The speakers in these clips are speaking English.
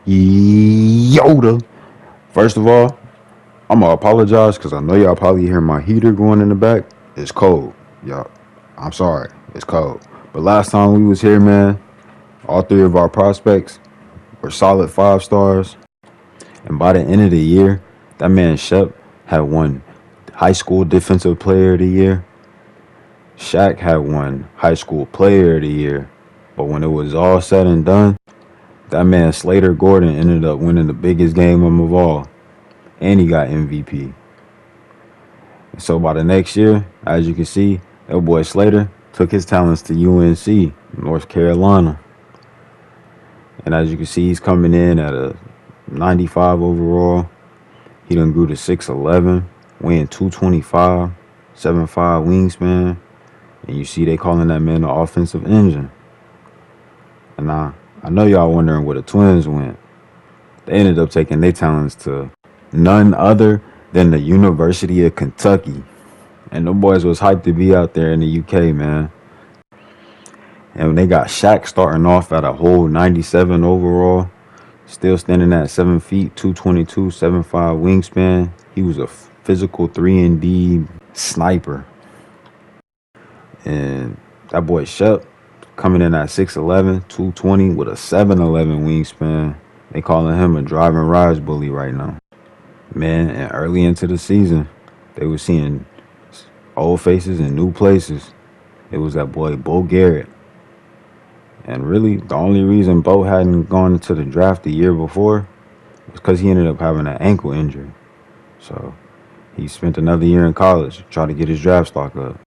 Yoda. First of all, I'm gonna apologize because I know y'all probably hear my heater going in the back. It's cold, y'all. I'm sorry, it's cold. But last time we was here, man, all three of our prospects were solid 5 stars. And by the end of the year, that man Shep had won High School Defensive Player of the Year. Shaq had won High School Player of the Year. But when it was all said and done, that man Slater Gordon ended up winning the biggest game of all, and he got MVP. So by the next year, as you can see, that boy Slater took his talents to UNC, North Carolina. And as you can see, he's coming in at a 95 overall. He done grew to 6'11", weighing 225, 7'5" wingspan. And you see they calling that man the offensive engine. And I know y'all wondering where the Twins went. They ended up taking their talents to none other than the University of Kentucky. And the boys was hyped to be out there in the UK, man. And they got Shaq starting off at a whole 97 overall, still standing at 7 feet, 222, 7'5" wingspan. He was a physical 3-and-D sniper. And that boy Shep coming in at 6'11", 220 with a 7'11" wingspan. They calling him a driving rise bully right now. Man, and early into the season, they were seeing old faces in new places. It was that boy Bo Garrett. And really, the only reason Bo hadn't gone into the draft the year before was because he ended up having an ankle injury. So he spent another year in college trying to get his draft stock up.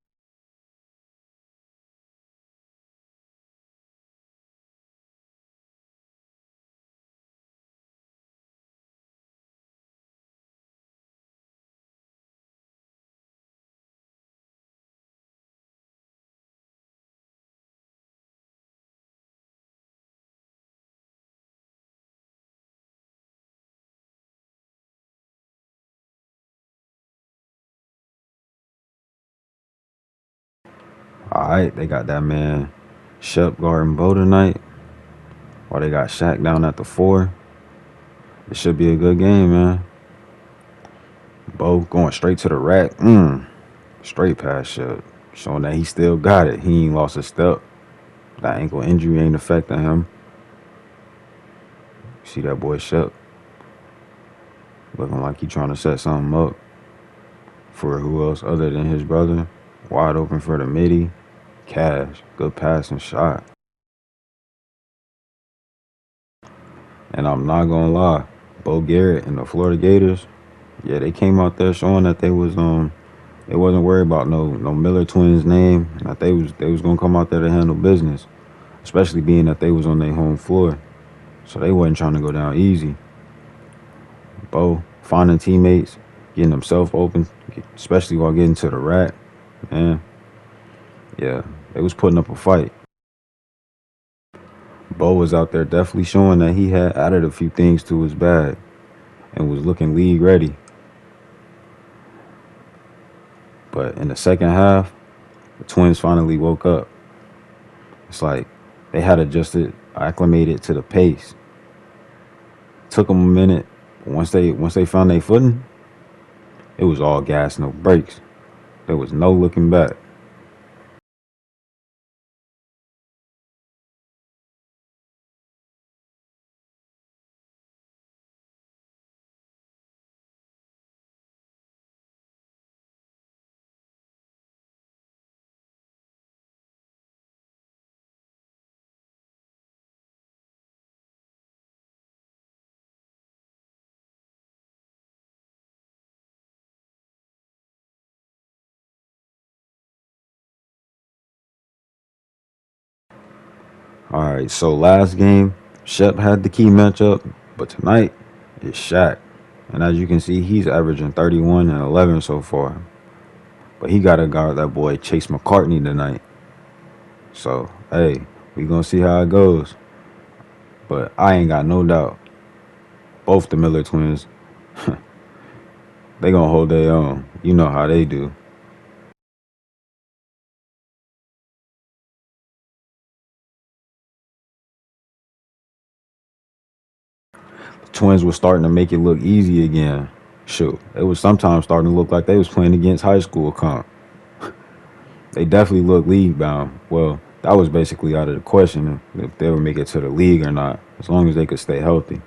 All right, they got that man Shep guarding Bo tonight, while they got Shaq down at the 4. It should be a good game, man. Bo going straight to the rack. Straight past Shep, showing that he still got it. He ain't lost a step. That ankle injury ain't affecting him. See that boy Shep looking like he trying to set something up for who else other than his brother. Wide open for the midi. Cash. Good pass and shot. And I'm not gonna lie, Bo Garrett and the Florida Gators, yeah, they came out there showing that they wasn't worried about no Miller twins name, and that they was gonna come out there to handle business, especially being that they was on their home floor, so they wasn't trying to go down easy. Bo finding teammates, getting himself open, especially while getting to the rack, man. Yeah, they was putting up a fight. Bo was out there definitely showing that he had added a few things to his bag and was looking league ready. But in the second half, the Twins finally woke up. It's like they had adjusted, acclimated to the pace. Took them a minute. But once they found their footing, it was all gas, no brakes. There was no looking back. All right, so last game, Shep had the key matchup, but tonight it's Shaq. And as you can see, he's averaging 31 and 11 so far. But he got to guard that boy Chase McCartney tonight. So, hey, we going to see how it goes. But I ain't got no doubt. Both the Miller twins, they going to hold their own. You know how they do. Twins was starting to make it look easy again. Shoot, it was sometimes starting to look like they was playing against high school comp. They definitely look league bound. Well, that was basically out of the question if they would make it to the league or not, as long as they could stay healthy.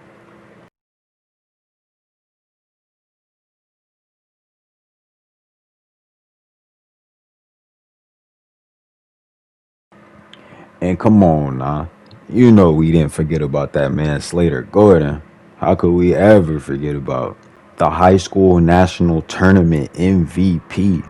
And come on now. You know we didn't forget about that man Slater Gordon. How could we ever forget about the high school national tournament MVP?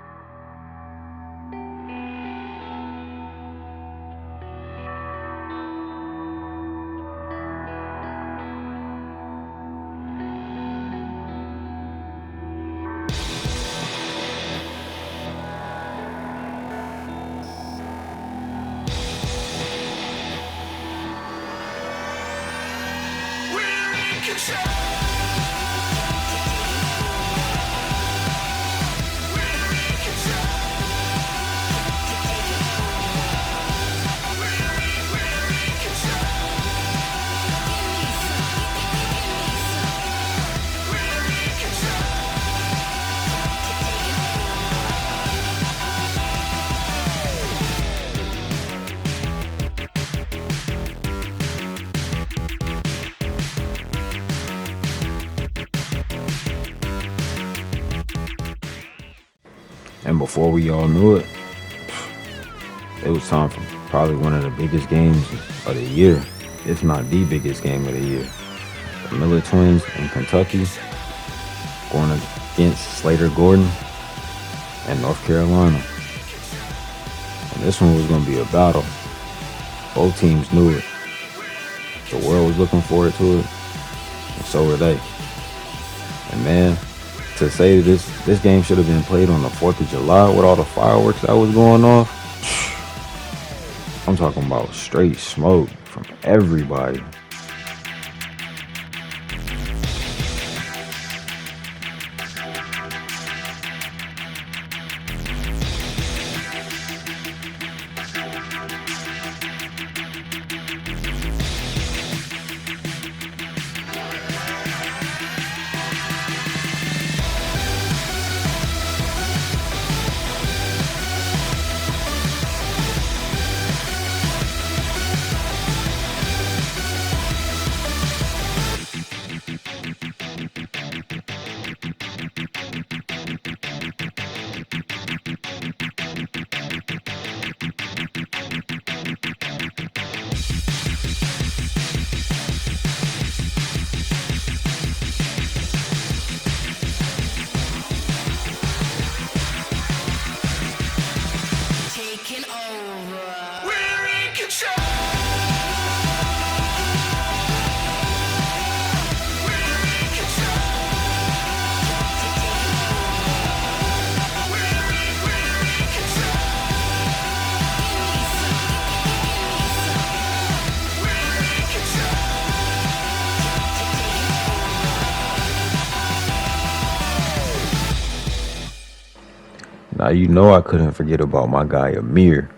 And before we all knew it, it was time for probably one of the biggest games of the year, if not the biggest game of the year. The Miller Twins in Kentucky going against Slater Gordon and North Carolina. And this one was going to be a battle. Both teams knew it. The world was looking forward to it, and so were they. And man, to say this game should have been played on the 4th of July with all the fireworks that was going off, I'm talking about straight smoke from everybody. Now you know I couldn't forget about my guy Amir.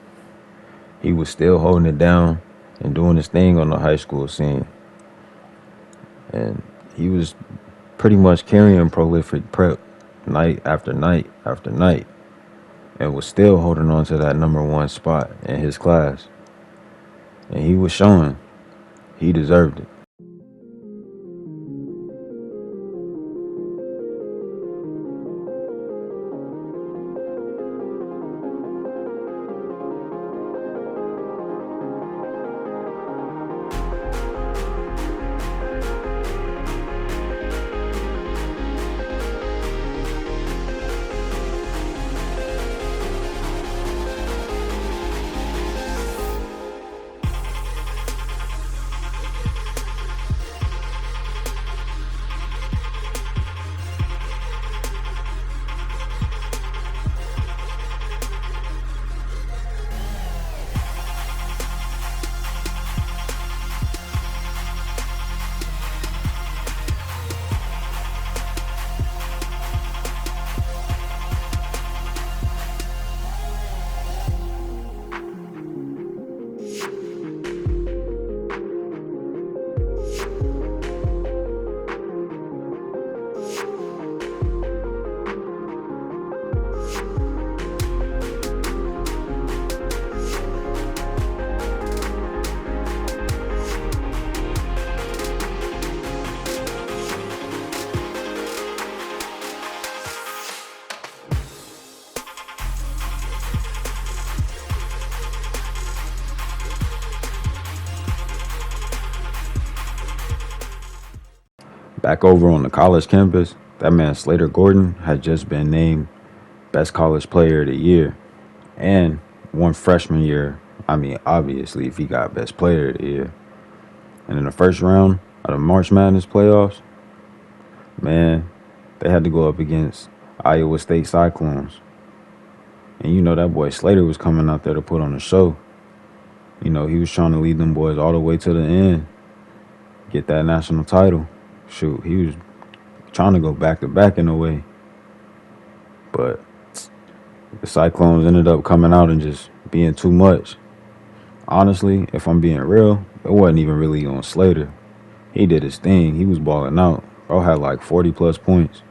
He was still holding it down and doing his thing on the high school scene. And he was pretty much carrying prolific prep night after night after night, and was still holding on to that #1 spot in his class. And he was showing he deserved it. Back over on the college campus, that man Slater Gordon had just been named Best College Player of the Year. And one freshman year, I mean, obviously, if he got Best Player of the Year. And in the first round of the March Madness playoffs, man, they had to go up against Iowa State Cyclones. And you know that boy Slater was coming out there to put on a show. You know, he was trying to lead them boys all the way to the end, get that national title. Shoot, he was trying to go back to back in a way. But the Cyclones ended up coming out and just being too much. Honestly, if I'm being real, it wasn't even really on Slater. He did his thing. He was balling out. Bro had like 40 plus points.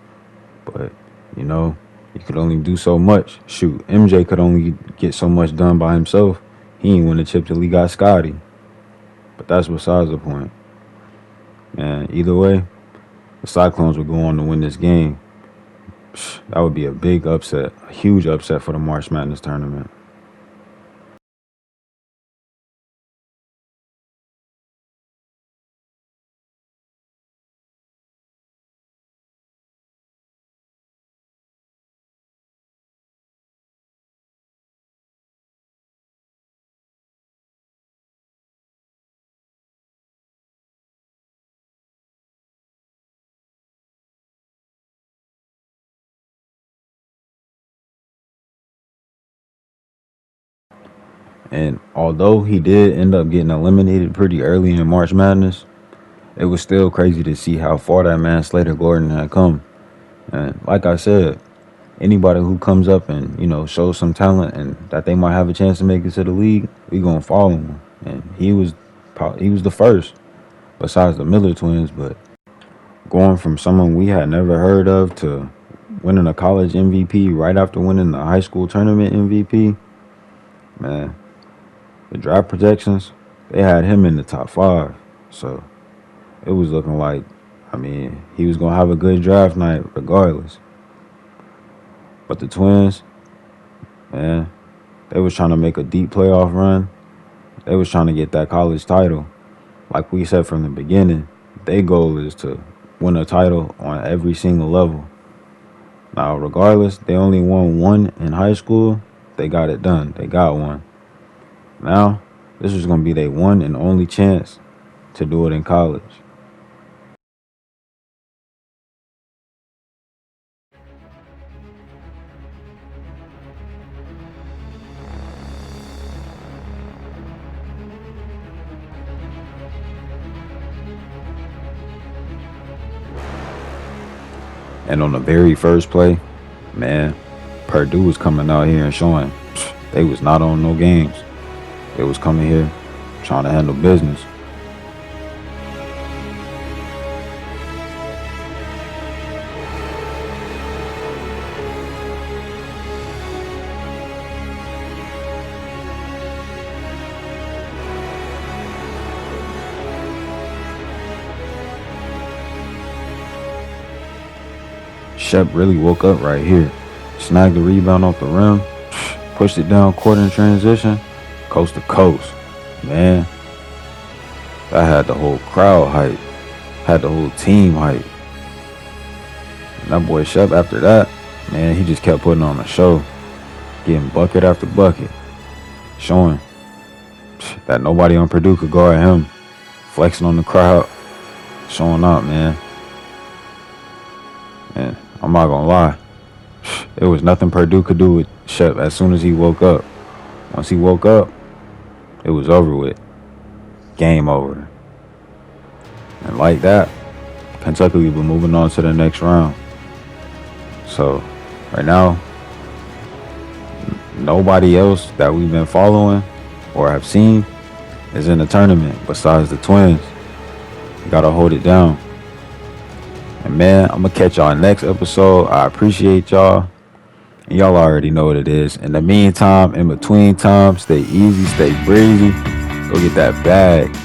But, you know, you could only do so much. Shoot, MJ could only get so much done by himself. He ain't win a chip till he got Scotty. But that's besides the point. Man, either way, the Cyclones would go on to win this game. That would be a big upset, a huge upset for the March Madness tournament. And although he did end up getting eliminated pretty early in March Madness, it was still crazy to see how far that man Slater Gordon had come. And like I said, anybody who comes up and, you know, shows some talent and that they might have a chance to make it to the league, we gonna follow him. And he was the first, besides the Miller twins. But going from someone we had never heard of to winning a college MVP right after winning the high school tournament MVP, man, the draft projections, they had him in the top 5. So it was looking like, I mean, he was going to have a good draft night regardless. But the Twins, man, they was trying to make a deep playoff run. They was trying to get that college title. Like we said from the beginning, their goal is to win a title on every single level. Now, regardless, they only won one in high school. They got it done. They got one. Now, this is going to be their one and only chance to do it in college. And on the very first play, man, Purdue was coming out here and showing they was not on no games. They was coming here trying to handle business. Shep really woke up right here. Snagged the rebound off the rim, pushed it down court in transition, coast to coast. Man, that had the whole crowd hype, had the whole team hype. And that boy Shep, after that, man, he just kept putting on a show, getting bucket after bucket, showing that nobody on Purdue could guard him, flexing on the crowd, showing up, man. And I'm not gonna lie, there was nothing Purdue could do with Shep as soon as he woke up. Once he woke up, it was over with. Game over. And like that, Kentucky will be moving on to the next round. So, right now, nobody else that we've been following or have seen is in the tournament besides the Twins. You gotta hold it down. And man, I'm gonna catch y'all next episode. I appreciate y'all. And y'all already know what it is. In the meantime, in between time, stay easy, stay breezy. Go get that bag.